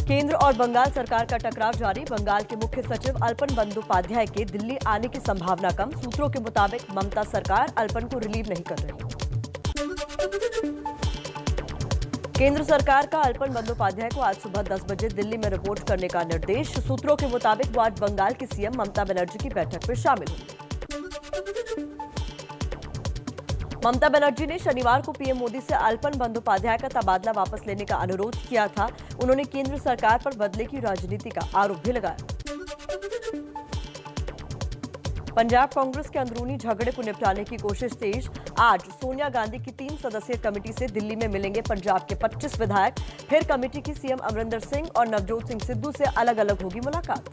केंद्र और बंगाल सरकार का टकराव जारी। बंगाल के मुख्य सचिव अल्पन बंदोपाध्याय के दिल्ली आने की संभावना कम। सूत्रों के मुताबिक ममता सरकार अल्पन को रिलीव नहीं कर रही। केंद्र सरकार का अल्पन बंदोपाध्याय को आज सुबह 10 बजे दिल्ली में रिपोर्ट करने का निर्देश। सूत्रों के मुताबिक वो आज बंगाल की सीएम ममता बनर्जी की बैठक में शामिल होंगे। ममता बनर्जी ने शनिवार को पीएम मोदी से अल्पन बंदोपाध्याय का तबादला वापस लेने का अनुरोध किया था। उन्होंने केंद्र सरकार पर बदले की राजनीति का आरोप भी लगाया। पंजाब कांग्रेस के अंदरूनी झगड़े को निपटाने की कोशिश तेज। आज सोनिया गांधी की 3 सदस्यीय कमेटी से दिल्ली में मिलेंगे पंजाब के 25 विधायक। फिर कमेटी की सीएम अमरिंदर सिंह और नवजोत सिंह सिद्धू से अलग अलग होगी मुलाकात।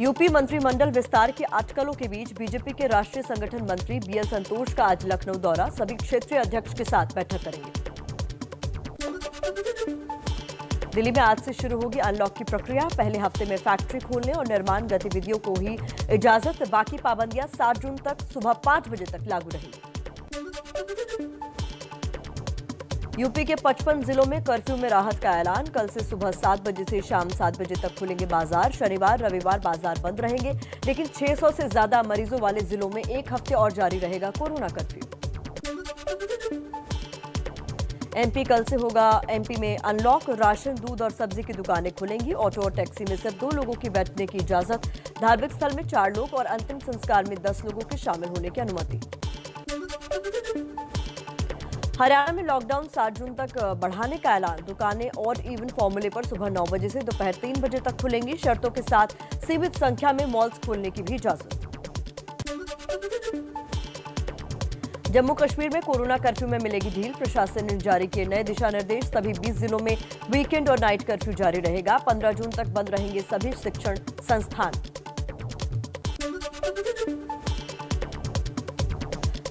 यूपी मंत्रिमंडल विस्तार की अटकलों के बीच बीजेपी के राष्ट्रीय संगठन मंत्री बीएल संतोष का आज लखनऊ दौरा। सभी क्षेत्रीय अध्यक्ष के साथ बैठक करेंगे। दिल्ली में आज से शुरू होगी अनलॉक की प्रक्रिया। पहले हफ्ते में फैक्ट्री खोलने और निर्माण गतिविधियों को ही इजाजत। बाकी पाबंदियां 7 जून तक सुबह 5 बजे तक लागू रहेंगी। यूपी के 55 जिलों में कर्फ्यू में राहत का ऐलान। कल से सुबह 7 बजे से शाम 7 बजे तक खुलेंगे बाजार। शनिवार रविवार बाजार बंद रहेंगे, लेकिन 600 से ज्यादा मरीजों वाले जिलों में 1 हफ्ते और जारी रहेगा कोरोना कर्फ्यू। एमपी कल से होगा एमपी में अनलॉक। राशन, दूध और सब्जी की दुकानें खुलेंगी। ऑटो और टैक्सी में सिर्फ 2 लोगों की बैठने की इजाजत। धार्मिक स्थल में 4 लोग और अंतिम संस्कार में 10 लोगों के शामिल होने की अनुमति। हरियाणा में लॉकडाउन 7 जून तक बढ़ाने का ऐलान। दुकानें और इवन फॉर्मूले पर सुबह 9 बजे से दोपहर 3 बजे तक खुलेंगी। शर्तों के साथ सीमित संख्या में मॉल्स खोलने की भी इजाजत। जम्मू कश्मीर में कोरोना कर्फ्यू में मिलेगी ढील। प्रशासन ने जारी किए नए दिशा निर्देश। सभी 20 जिलों में वीकेंड और नाइट कर्फ्यू जारी रहेगा। 15 जून तक बंद रहेंगे सभी शिक्षण संस्थान।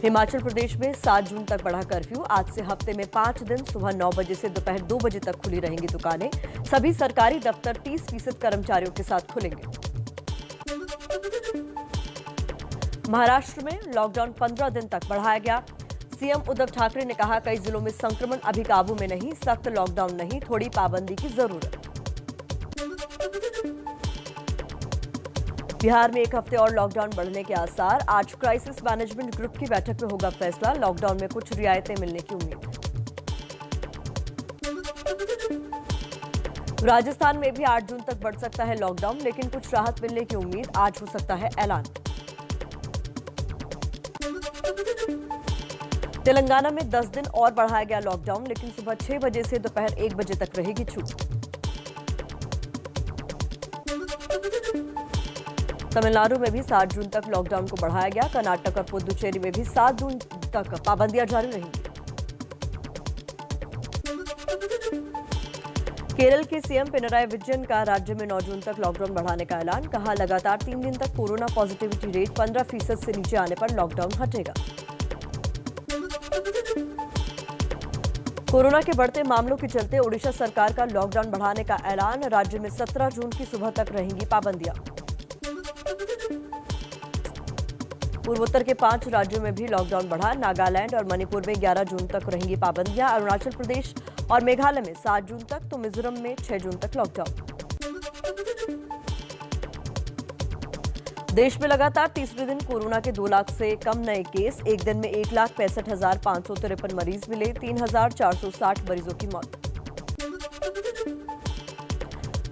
हिमाचल प्रदेश में 7 जून तक बढ़ा कर्फ्यू। आज से हफ्ते में 5 दिन सुबह 9 बजे से दोपहर 2 बजे तक खुली रहेंगी दुकानें। सभी सरकारी दफ्तर 30% कर्मचारियों के साथ खुलेंगे। महाराष्ट्र में लॉकडाउन 15 दिन तक बढ़ाया गया। सीएम उद्धव ठाकरे ने कहा, कई जिलों में संक्रमण अभी काबू में नहीं। सख्त लॉकडाउन नहीं, थोड़ी पाबंदी की जरूरत। बिहार में 1 हफ्ते और लॉकडाउन बढ़ने के आसार। आज क्राइसिस मैनेजमेंट ग्रुप की बैठक में होगा फैसला। लॉकडाउन में कुछ रियायतें मिलने की उम्मीद। राजस्थान में भी 8 जून तक बढ़ सकता है लॉकडाउन, लेकिन कुछ राहत मिलने की उम्मीद। आज हो सकता है ऐलान। तेलंगाना में 10 दिन और बढ़ाया गया लॉकडाउन, लेकिन सुबह 6 बजे से दोपहर 1 बजे तक रहेगी छूट। तमिलनाडु में भी 7 जून तक लॉकडाउन को बढ़ाया गया। कर्नाटक और पुदुचेरी में भी 7 जून तक पाबंदियां जारी रहेंगी। केरल के सीएम पिनराई विजयन का राज्य में 9 जून तक लॉकडाउन बढ़ाने का ऐलान। कहा, लगातार 3 दिन तक कोरोना पॉजिटिविटी रेट 15% से नीचे आने पर लॉकडाउन हटेगा। कोरोना के बढ़ते मामलों के चलते ओडिशा सरकार का लॉकडाउन बढ़ाने का ऐलान। राज्य में 17 जून की सुबह तक रहेंगी पाबंदियां। पूर्वोत्तर के 5 राज्यों में भी लॉकडाउन बढ़ा। नागालैंड और मणिपुर में 11 जून तक रहेंगी पाबंदियां। अरुणाचल प्रदेश और मेघालय में 7 जून तक, तो मिजोरम में 6 जून तक लॉकडाउन। देश में लगातार तीसरे दिन कोरोना के 2 लाख से कम नए केस। एक दिन में 1,65,553 मरीज मिले। 3,460 मरीजों की मौत।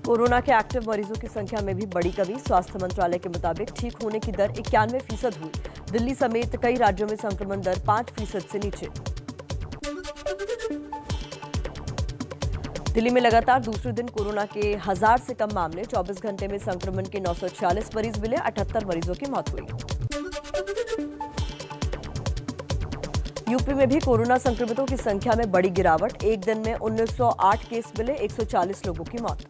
कोरोना के एक्टिव मरीजों की संख्या में भी बड़ी कमी। स्वास्थ्य मंत्रालय के मुताबिक ठीक होने की दर 91% हुई। दिल्ली समेत कई राज्यों में संक्रमण दर 5% से नीचे। दिल्ली में लगातार दूसरे दिन कोरोना के 1000 से कम मामले। 24 घंटे में संक्रमण के 946 मरीज मिले। 78 मरीजों की मौत हुई। यूपी में भी कोरोना संक्रमितों की संख्या में बड़ी गिरावट। एक दिन में 1908 केस मिले। 140 लोगों की मौत।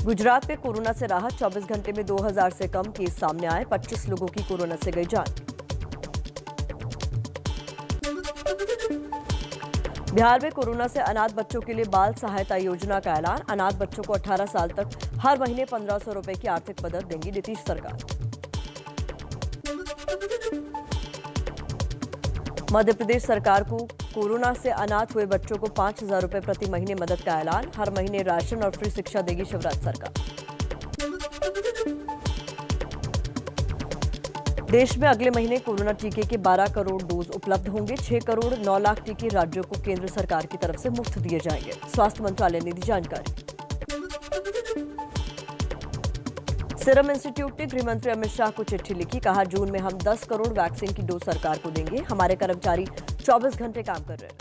गुजरात में कोरोना से राहत। 24 घंटे में 2000 से कम केस सामने आए। 25 लोगों की कोरोना से गई जान। बिहार में कोरोना से अनाथ बच्चों के लिए बाल सहायता योजना का ऐलान। अनाथ बच्चों को 18 साल तक हर महीने 1500 रुपए की आर्थिक मदद देंगी नीतीश सरकार। मध्य प्रदेश सरकार को कोरोना से अनाथ हुए बच्चों को 5,000 रुपए प्रति महीने मदद का ऐलान। हर महीने राशन और फ्री शिक्षा देगी शिवराज सरकार। देश में अगले महीने कोरोना टीके के 12 करोड़ डोज उपलब्ध होंगे। 6 करोड़ 9 लाख टीके राज्यों को केंद्र सरकार की तरफ से मुफ्त दिए जाएंगे। स्वास्थ्य मंत्रालय ने दी जानकारी। सीरम इंस्टीट्यूट ने गृह मंत्री अमित शाह को चिट्ठी लिखी। कहा, जून में हम 10 करोड़ वैक्सीन की डोज सरकार को देंगे। हमारे कर्मचारी 24 घंटे काम कर रहे हैं।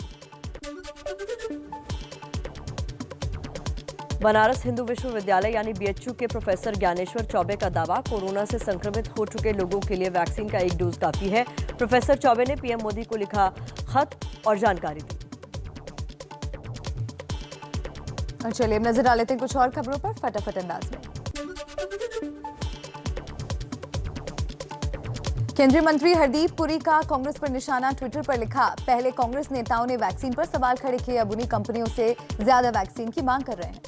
बनारस हिंदू विश्वविद्यालय यानी बीएचयू के प्रोफेसर ज्ञानेश्वर चौबे का दावा, कोरोना से संक्रमित हो चुके लोगों के लिए वैक्सीन का 1 डोज काफी है। प्रोफेसर चौबे ने पीएम मोदी को लिखा खत और जानकारी दी। और चलिए नजर डाल लेते हैं कुछ और खबरों पर फटाफट अंदाज में। केंद्रीय मंत्री हरदीप पुरी का कांग्रेस पर निशाना, ट्विटर पर लिखा, पहले कांग्रेस नेताओं ने वैक्सीन पर सवाल खड़े किए, अब उन्हीं कंपनियों से ज्यादा वैक्सीन की मांग कर रहे हैं।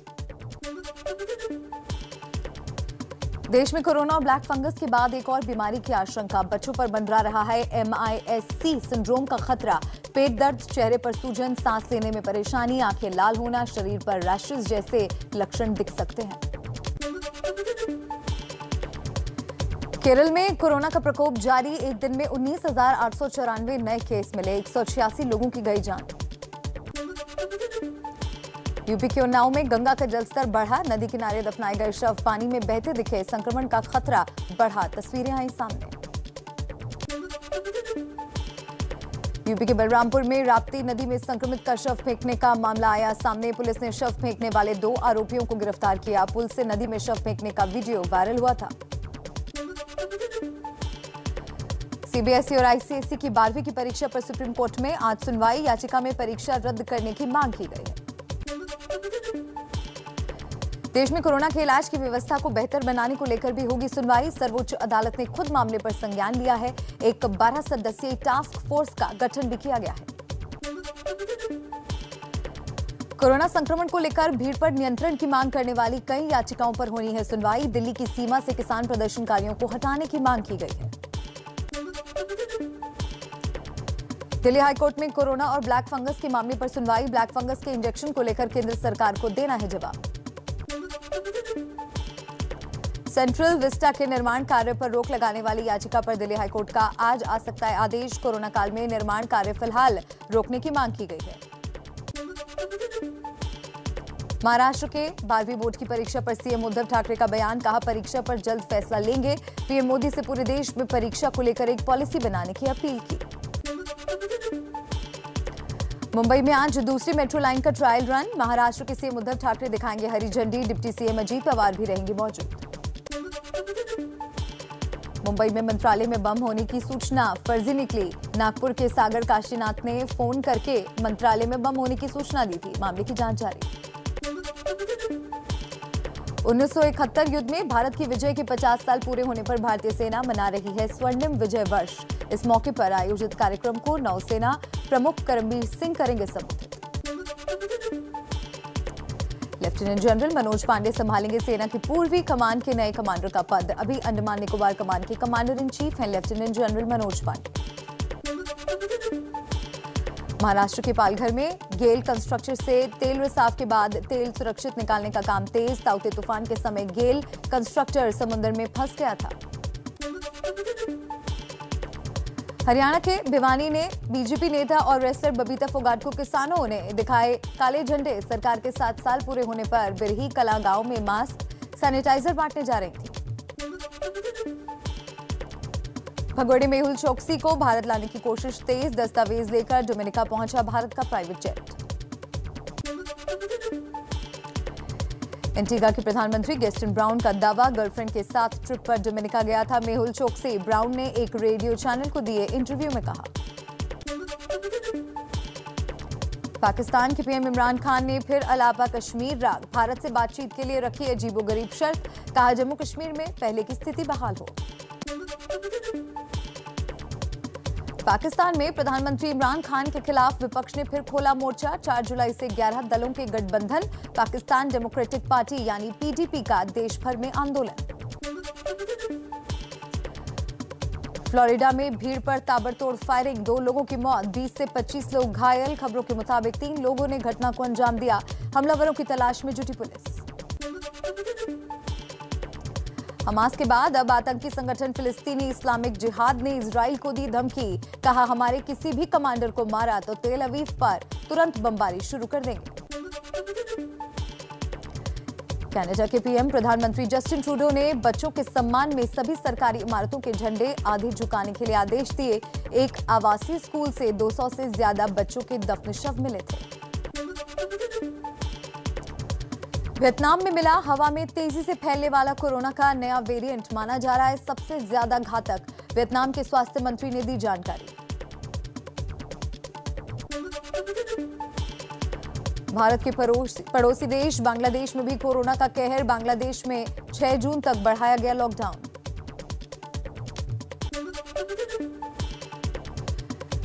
देश में कोरोना और ब्लैक फंगस के बाद एक और बीमारी की आशंका, बच्चों पर मंडरा रहा है MIS-C सिंड्रोम का खतरा। पेट दर्द, चेहरे पर सूजन, सांस लेने में परेशानी, आंखें लाल होना, शरीर पर रैशेज जैसे लक्षण दिख सकते हैं। केरल में कोरोना का प्रकोप जारी, एक दिन में 19,894 नए केस मिले, 186 लोगों की गई जान। यूपी के उन्नाव में गंगा का जलस्तर बढ़ा, नदी किनारे दफनाए गए शव पानी में बहते दिखे, संक्रमण का खतरा बढ़ा, तस्वीरें आई सामने। यूपी के बलरामपुर में राप्ती नदी में संक्रमित का शव फेंकने का मामला आया सामने। पुलिस ने शव फेंकने वाले 2 आरोपियों को गिरफ्तार किया। पुल से नदी में शव फेंकने का वीडियो वायरल हुआ था। सीबीएसई और आईसीएसई की 12वीं की परीक्षा पर सुप्रीम कोर्ट में आज सुनवाई, याचिका में परीक्षा रद्द करने की मांग की गई है। देश में कोरोना के इलाज की व्यवस्था को बेहतर बनाने को लेकर भी होगी सुनवाई। सर्वोच्च अदालत ने खुद मामले पर संज्ञान लिया है। एक 12 सदस्यीय टास्क फोर्स का गठन भी किया गया है। कोरोना संक्रमण को लेकर भीड़ पर नियंत्रण की मांग करने वाली कई याचिकाओं पर होनी है सुनवाई। दिल्ली की सीमा से किसान प्रदर्शनकारियों को हटाने की मांग की गई है। दिल्ली हाईकोर्ट में कोरोना और ब्लैक फंगस के मामले पर सुनवाई। ब्लैक फंगस के इंजेक्शन को लेकर केंद्र सरकार को देना है जवाब। सेंट्रल विस्टा के निर्माण कार्य पर रोक लगाने वाली याचिका पर दिल्ली हाईकोर्ट का आज आ सकता है आदेश। कोरोना काल में निर्माण कार्य फिलहाल रोकने की मांग की गई है। महाराष्ट्र के 12वीं बोर्ड की परीक्षा पर सीएम उद्धव ठाकरे का बयान, कहा परीक्षा पर जल्द फैसला लेंगे। पीएम मोदी से पूरे देश में परीक्षा को लेकर एक पॉलिसी बनाने की अपील की। मुंबई में आज दूसरी मेट्रो लाइन का ट्रायल रन, महाराष्ट्र के सीएम उद्धव ठाकरे दिखाएंगे हरी झंडी। डिप्टी सीएम अजीत पवार भी रहेंगे मौजूद। मुंबई में मंत्रालय में बम होने की सूचना फर्जी निकली। नागपुर के सागर काशीनाथ ने फोन करके मंत्रालय में बम होने की सूचना दी थी। मामले की जांच जारी। 1971 युद्ध में भारत की विजय के 50 साल पूरे होने पर भारतीय सेना मना रही है स्वर्णिम विजय वर्ष। इस मौके पर आयोजित कार्यक्रम को नौसेना प्रमुख करमबीर सिंह करेंगे संबोधित। लेफ्टिनेंट जनरल मनोज पांडे संभालेंगे सेना की पूर्वी कमान के नए कमांडर का पद। अभी अंडमान निकोबार कमान के कमांडर इन चीफ हैं लेफ्टिनेंट जनरल मनोज पांडे। महाराष्ट्र के पालघर में गेल कंस्ट्रक्टर से तेल रिसाव के बाद तेल सुरक्षित निकालने का काम तेज। ताउते तूफान के समय गेल कंस्ट्रक्टर समुद्र में फंस गया था। हरियाणा के भिवानी ने बीजेपी नेता और रेसलर बबीता फोगाट को किसानों ने दिखाए काले झंडे। सरकार के 7 साल पूरे होने पर बिरही कला गांव में मास्क सैनिटाइजर बांटने जा रही थी। भगोड़े मेहुल चोकसी को भारत लाने की कोशिश तेज। दस्तावेज लेकर डोमिनिका पहुंचा भारत का प्राइवेट जेट। एंटीगा के प्रधानमंत्री गेस्टन ब्राउन का दावा, गर्लफ्रेंड के साथ ट्रिप पर डोमिनिका गया था मेहुल चोकसी। ब्राउन ने एक रेडियो चैनल को दिए इंटरव्यू में कहा। पाकिस्तान के पीएम इमरान खान ने फिर अलापा कश्मीर राग। भारत से बातचीत के लिए रखी अजीबोगरीब शर्त। कहा जम्मू कश्मीर में पहले की स्थिति बहाल हो। पाकिस्तान में प्रधानमंत्री इमरान खान के खिलाफ विपक्ष ने फिर खोला मोर्चा। 4 जुलाई से 11 दलों के गठबंधन पाकिस्तान डेमोक्रेटिक पार्टी यानी पीडीपी का देश भर में आंदोलन। फ्लोरिडा में भीड़ पर ताबड़तोड़ फायरिंग, 2 लोगों की मौत, 20 से 25 लोग घायल। खबरों के मुताबिक 3 लोगों ने घटना को अंजाम दिया। हमलावरों की तलाश में जुटी पुलिस। हमास के बाद अब आतंकी संगठन फिलिस्तीनी इस्लामिक जिहाद ने इजराइल को दी धमकी। कहा, हमारे किसी भी कमांडर को मारा तो तेल अवीव पर तुरंत बमबारी शुरू कर देंगे। कनाडा के पीएम प्रधानमंत्री जस्टिन ट्रूडो ने बच्चों के सम्मान में सभी सरकारी इमारतों के झंडे आधे झुकाने के लिए आदेश दिए। एक आवासीय स्कूल से 200 से ज्यादा बच्चों के दफन शव मिले थे। वियतनाम में मिला हवा में तेजी से फैलने वाला कोरोना का नया वेरिएंट, माना जा रहा है सबसे ज्यादा घातक। वियतनाम के स्वास्थ्य मंत्री ने दी जानकारी। भारत के पड़ोसी देश बांग्लादेश में भी कोरोना का कहर। बांग्लादेश में 6 जून तक बढ़ाया गया लॉकडाउन।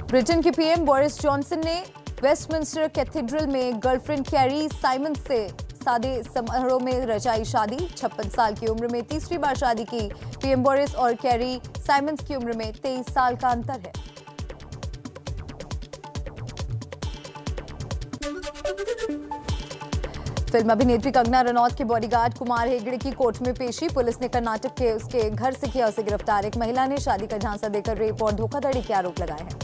ब्रिटेन के पीएम बोरिस जॉनसन ने वेस्टमिंस्टर कैथेड्रल में गर्लफ्रेंड कैरी साइमंस से सादे समारोह में रचाई शादी। 56 साल की उम्र में तीसरी बार शादी की। पीएम बोरिस और कैरी साइमंस की उम्र में 23 साल का अंतर है। फिल्म अभिनेत्री कंगना रनौत के बॉडीगार्ड कुमार हेगड़े की कोर्ट में पेशी। पुलिस ने कर्नाटक के उसके घर से किया उसे गिरफ्तार। एक महिला ने शादी का झांसा देकर रेप और धोखाधड़ी के आरोप लगाए हैं।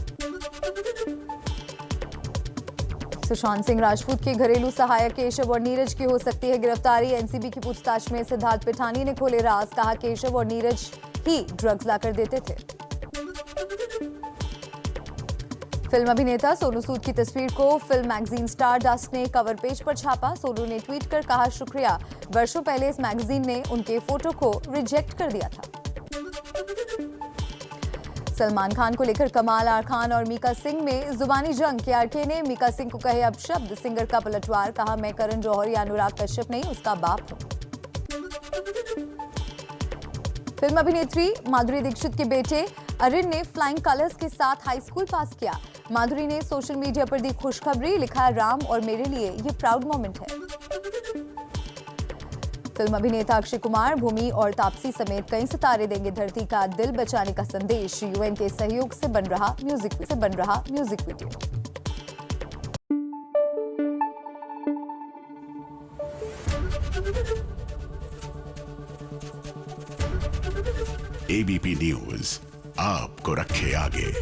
सुशांत सिंह राजपूत के घरेलू सहायक केशव और नीरज की हो सकती है गिरफ्तारी। एनसीबी की पूछताछ में सिद्धार्थ पिठानी ने खोले राज। कहा, केशव और नीरज ही ड्रग्स लाकर देते थे। फिल्म अभिनेता सोनू सूद की तस्वीर को फिल्म मैगजीन स्टार डस्ट ने कवर पेज पर छापा। सोनू ने ट्वीट कर कहा, शुक्रिया, वर्षों पहले इस मैगजीन ने उनके फोटो को रिजेक्ट कर दिया था। सलमान खान को लेकर कमाल आर खान और मीका सिंह में जुबानी जंग। केआरके ने मीका सिंह को कहे अब शब्द, सिंगर का पलटवार। कहा, मैं करण जौहर या अनुराग कश्यप नहीं, उसका बाप हूं। फिल्म अभिनेत्री माधुरी दीक्षित के बेटे अरिन ने फ्लाइंग कलर्स के साथ हाई स्कूल पास किया। माधुरी ने सोशल मीडिया पर दी खुशखबरी। लिखा, राम और मेरे लिए ये प्राउड मोमेंट है। फिल्म अभिनेता अक्षय कुमार, भूमि और तापसी समेत कई सितारे देंगे धरती का दिल बचाने का संदेश। यूएन के सहयोग से बन रहा म्यूजिक वीडियो। एबीपी न्यूज आपको रखे आगे।